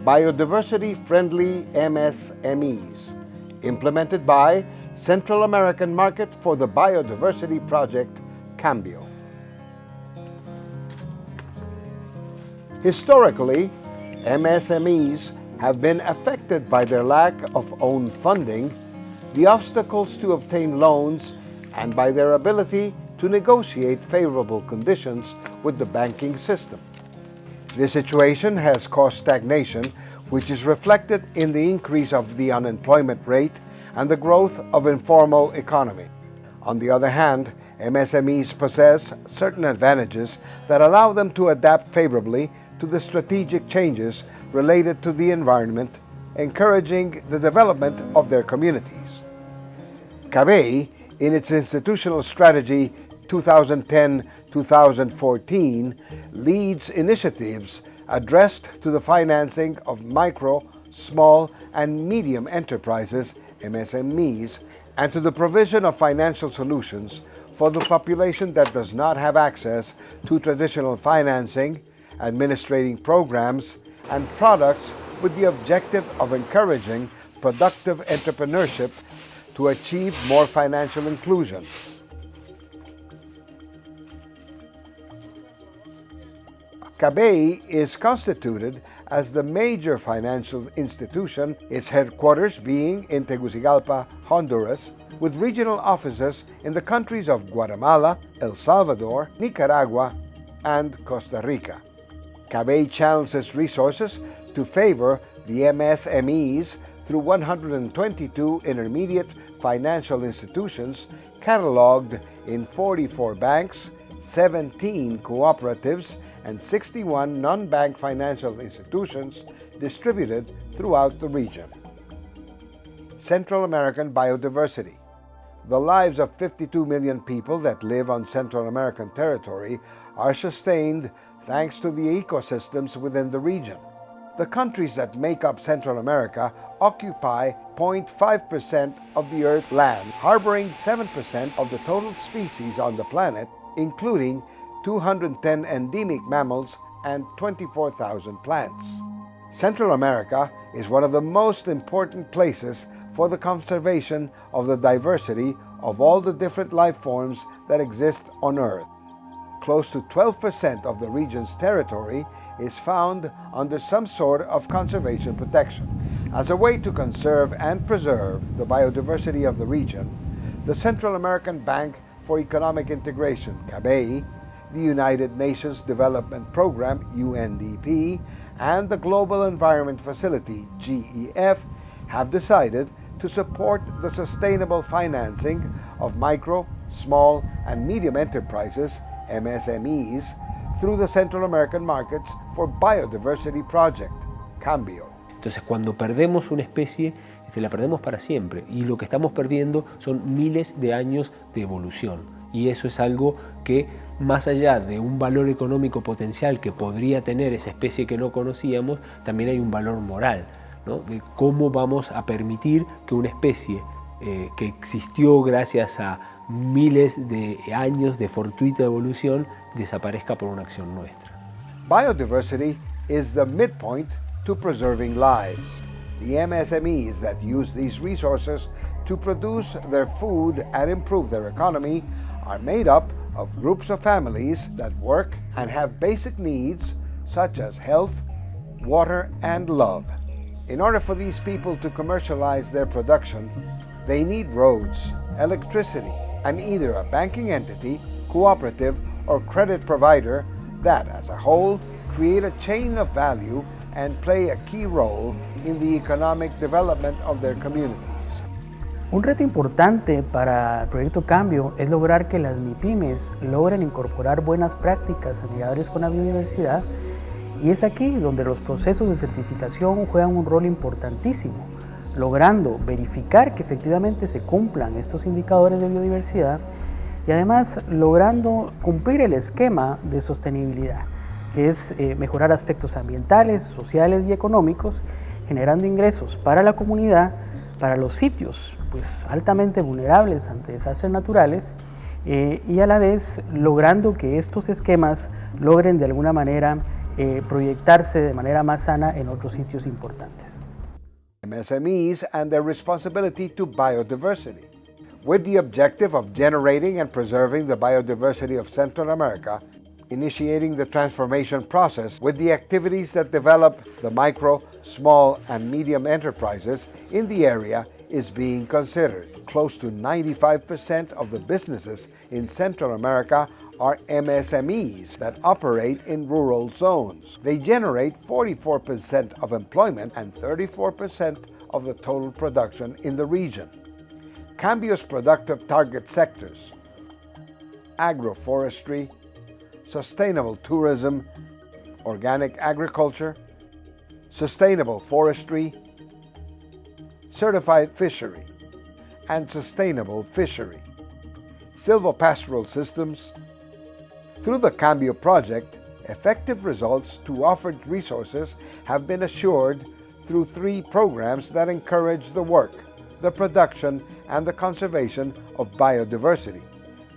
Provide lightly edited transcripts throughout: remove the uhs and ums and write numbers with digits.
biodiversity-friendly MSMEs, implemented by Central American Market for the Biodiversity Project, Cambio. Historically, MSMEs have been affected by their lack of own funding, the obstacles to obtain loans, and by their ability to negotiate favorable conditions with the banking system. This situation has caused stagnation, which is reflected in the increase of the unemployment rate and the growth of informal economy. On the other hand, MSMEs possess certain advantages that allow them to adapt favorably to the strategic changes related to the environment, encouraging the development of their communities. CABEI, in its institutional strategy 2010-2014, leads initiatives addressed to the financing of micro, small, and medium enterprises, MSMEs, and to the provision of financial solutions for the population that does not have access to traditional financing, administrating programs, and products with the objective of encouraging productive entrepreneurship to achieve more financial inclusion. CABEI is constituted as the major financial institution, its headquarters being in Tegucigalpa, Honduras, with regional offices in the countries of Guatemala, El Salvador, Nicaragua, and Costa Rica. CABEI channels its resources to favor the MSMEs through 122 intermediate financial institutions cataloged in 44 banks, 17 cooperatives, and 61 non-bank financial institutions distributed throughout the region. Central American biodiversity. The lives of 52 million people that live on Central American territory are sustained thanks to the ecosystems within the region. The countries that make up Central America occupy 0.5% of the Earth's land, harboring 7% of the total species on the planet, including 210 endemic mammals and 24,000 plants. Central America is one of the most important places for the conservation of the diversity of all the different life forms that exist on Earth. Close to 12% of the region's territory is found under some sort of conservation protection. As a way to conserve and preserve the biodiversity of the region, the Central American Bank for Economic Integration, CABEI, the United Nations Development Program, UNDP, and the Global Environment Facility, GEF, have decided to support the sustainable financing of micro, small, and medium enterprises, MSMEs, through the Central American Markets for Biodiversity Project, Cambio. Entonces, cuando perdemos una especie, la perdemos para siempre, y lo que estamos perdiendo son miles de años de evolución. Y eso es algo que, más allá de un valor económico potencial que podría tener esa especie que no conocíamos, también hay un valor moral, ¿no? De cómo vamos a permitir que una especie que existió gracias a miles de años de fortuita evolución desaparezca por una acción nuestra. Biodiversity is the midpoint to preserving lives. The MSMEs that use these resources to produce their food and improve their economy are made up of groups of families that work and have basic needs such as health, water, and love. In order for these people to commercialize their production, they need roads, electricity, and either a banking entity, cooperative, or credit provider that, as a whole, create a chain of value and play a key role in the economic development of their communities. Un reto importante para el proyecto Cambio es lograr que las MIPYMES logren incorporar buenas prácticas amigables con la biodiversidad, y es aquí donde los procesos de certificación juegan un rol importantísimo, logrando verificar que efectivamente se cumplan estos indicadores de biodiversidad y además logrando cumplir el esquema de sostenibilidad, que es mejorar aspectos ambientales, sociales y económicos, generando ingresos para la comunidad, para los sitios pues, altamente vulnerables ante desastres naturales y a la vez logrando que estos esquemas logren de alguna manera proyectarse de manera más sana en otros sitios importantes. MSMEs and their responsibility to biodiversity. With the objective of generating and preserving the biodiversity of Central America, initiating the transformation process with the activities that develop the micro, small, and medium enterprises in the area is being considered. Close to 95% of the businesses in Central America are MSMEs that operate in rural zones. They generate 44% of employment and 34% of the total production in the region. Cambio's productive target sectors: agroforestry, sustainable tourism, organic agriculture, sustainable forestry, certified fishery, and sustainable fishery, silvopastoral systems. Through the Cambio project, effective results to offered resources have been assured through 3 programs that encourage the work, the production, and the conservation of biodiversity.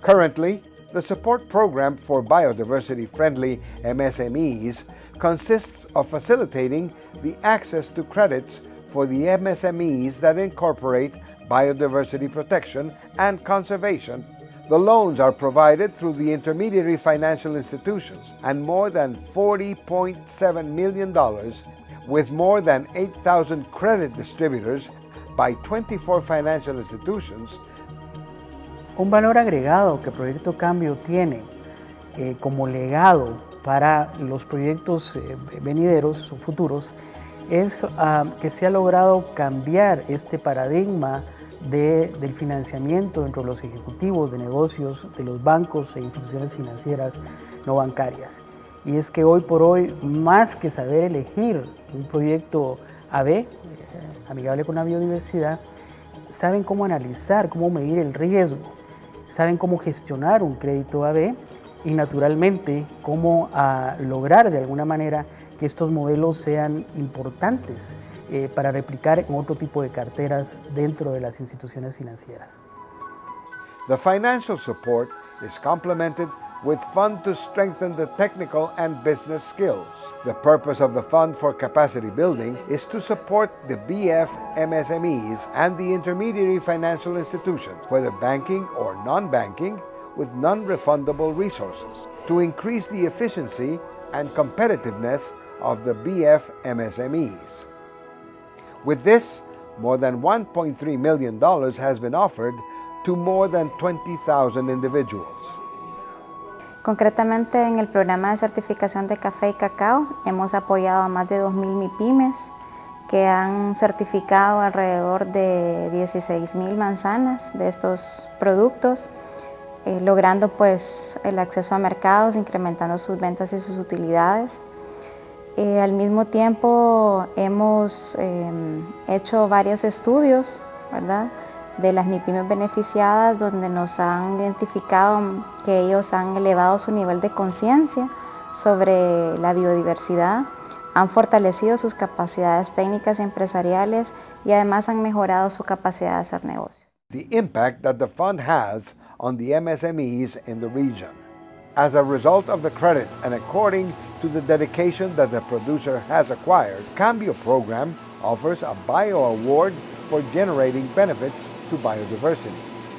Currently, the support program for biodiversity-friendly MSMEs consists of facilitating the access to credits for the MSMEs that incorporate biodiversity protection and conservation. The loans are provided through the intermediary financial institutions, and more than $40.7 million, with more than 8,000 credit distributors by 24 financial institutions. Un valor agregado que Proyecto Cambio tiene como legado para los proyectos venideros o futuros es que se ha logrado cambiar este paradigma del financiamiento entre los ejecutivos de negocios de los bancos e instituciones financieras no bancarias. Y es que hoy por hoy, más que saber elegir un proyecto AB, amigable con la biodiversidad, saben cómo analizar, cómo medir el riesgo, saben cómo gestionar un crédito AB y naturalmente cómo lograr de alguna manera que estos modelos sean importantes para replicar en otro tipo de carteras dentro de las instituciones financieras. The financial support is complemented with fund to strengthen the technical and business skills. The purpose of the Fund for Capacity Building is to support the BF MSMEs and the intermediary financial institutions, whether banking or non-banking, with non-refundable resources, to increase the efficiency and competitiveness of the BF MSMEs. With this, more than $1.3 million has been offered to more than 20,000 individuals. Concretamente, en el programa de certificación de café y cacao hemos apoyado a más de 2.000 MIPYMES que han certificado alrededor de 16.000 manzanas de estos productos, logrando pues el acceso a mercados, incrementando sus ventas y sus utilidades. Al mismo tiempo hemos hecho varios estudios, ¿verdad?, de las MIPYMES beneficiadas, donde nos han identificado que ellos han elevado su nivel de conciencia sobre la biodiversidad, han fortalecido sus capacidades técnicas y empresariales y además han mejorado su capacidad de hacer negocios. The impact that the fund has on the MSMEs in the region. As a result of the credit and according to the dedication that the producer has acquired, Cambio program offers a Bio Award for generating benefits to biodiversity.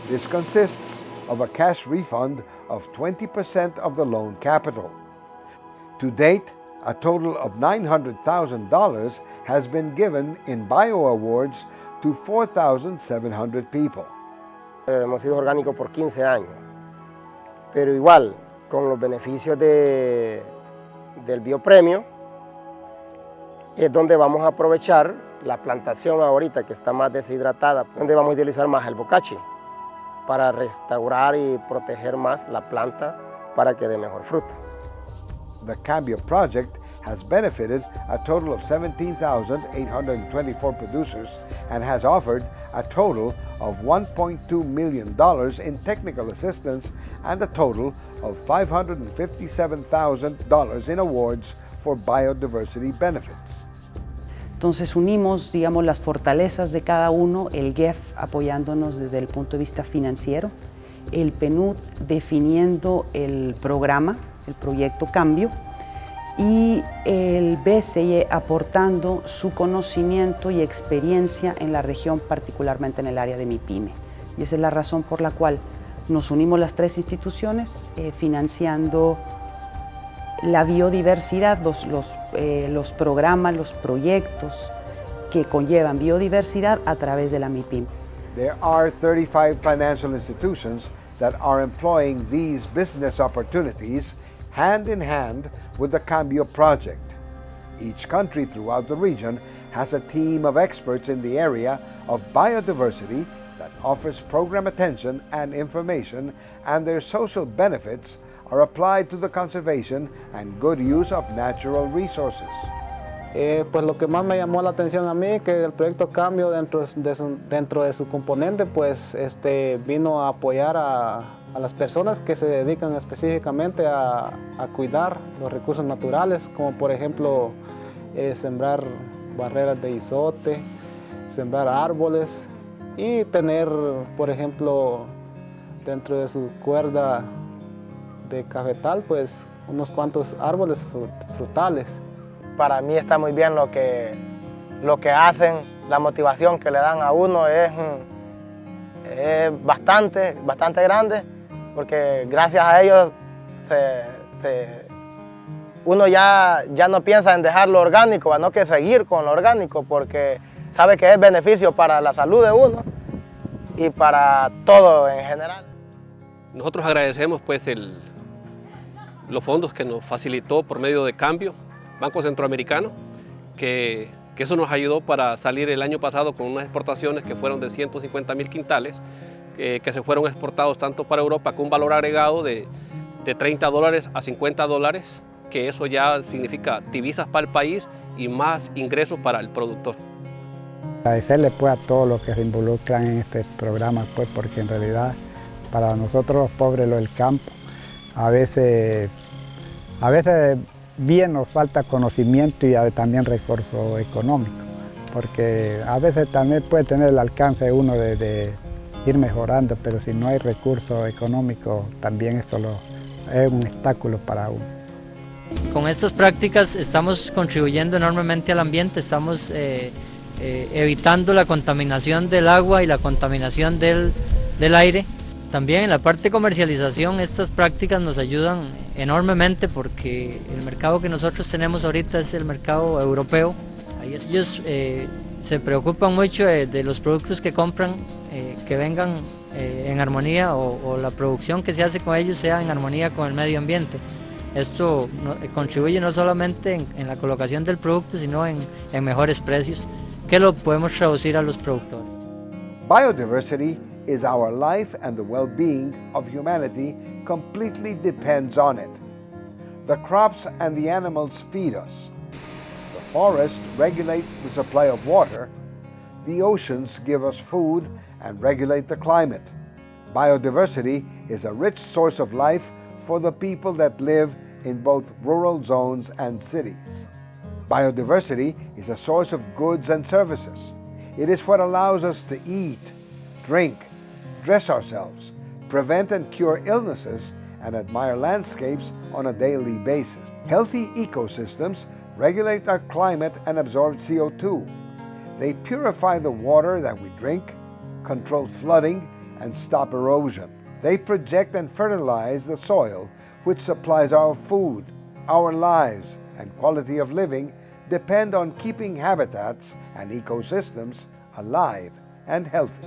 This consists of a cash refund of 20% of the loan capital. To date, a total of $900,000 has been given in Bio Awards to 4,700 people. Hemos sido orgánicos por 15 años, pero igual, con los beneficios del biopremio, es donde vamos a aprovechar la plantación ahorita que está más deshidratada, donde vamos a utilizar más el bocachi para restaurar y proteger más la planta para que dé mejor fruto. The Cambio project has benefited a total of 17,824 producers and has offered a total of $1.2 million in technical assistance and a total of $557,000 in awards for biodiversity benefits. Entonces unimos, digamos, las fortalezas de cada uno, el GEF apoyándonos desde el punto de vista financiero, el PNUD definiendo el programa, el proyecto Cambio, y el BCE aportando su conocimiento y experiencia en la región, particularmente en el área de MIPYME. Y esa es la razón por la cual nos unimos las tres instituciones financiando la biodiversidad, los programas, los proyectos que conllevan biodiversidad a través de la MIPYME. There are 35 financial institutions that are employing these business opportunities hand in hand with the Cambio project. Each country throughout the region has a team of experts in the area of biodiversity that offers program attention and information, and their social benefits are applied to the conservation and good use of natural resources. Pues lo que más me llamó la atención a mí, que el proyecto Cambio dentro de su componente, pues vino a apoyar a las personas que se dedican específicamente a cuidar los recursos naturales, como por ejemplo sembrar barreras de isote, sembrar árboles y tener, por ejemplo, dentro de su cuerda de cafetal, pues unos cuantos árboles frutales. Para mí está muy bien lo que hacen, la motivación que le dan a uno es bastante grande, porque gracias a ellos uno ya no piensa en dejar lo orgánico, sino que seguir con lo orgánico, porque sabe que es beneficio para la salud de uno y para todo en general. Nosotros agradecemos pues los fondos que nos facilitó por medio de Cambio, Banco Centroamericano, que eso nos ayudó para salir el año pasado con unas exportaciones que fueron de 150.000 quintales, que se fueron exportados tanto para Europa con un valor agregado de $30 a $50, que eso ya significa divisas para el país y más ingresos para el productor. Agradecerle pues a todos los que se involucran en este programa, pues, porque en realidad para nosotros los pobres, los del campo, a veces bien nos falta conocimiento y también recurso económico, porque a veces también puede tener el alcance uno de ir mejorando, pero si no hay recurso económico, también esto es un obstáculo para uno. Con estas prácticas estamos contribuyendo enormemente al ambiente, estamos evitando la contaminación del agua y la contaminación del aire. También en la parte de comercialización estas prácticas nos ayudan enormemente porque el mercado que nosotros tenemos ahorita es el mercado europeo. Ahí ellos se preocupan mucho de los productos que compran, que vengan en armonía o la producción que se hace con ellos sea en armonía con el medio ambiente. Esto contribuye no solamente en la colocación del producto, sino en mejores precios, que lo podemos traducir a los productores. Biodiversity is our life, and the well-being of humanity completely depends on it. The crops and the animals feed us. The forests regulate the supply of water. The oceans give us food and regulate the climate. Biodiversity is a rich source of life for the people that live in both rural zones and cities. Biodiversity is a source of goods and services. It is what allows us to eat, drink, dress ourselves, prevent and cure illnesses, and admire landscapes on a daily basis. Healthy ecosystems regulate our climate and absorb CO2. They purify the water that we drink, control flooding, and stop erosion. They protect and fertilize the soil, which supplies our food. Our lives and quality of living depend on keeping habitats and ecosystems alive and healthy.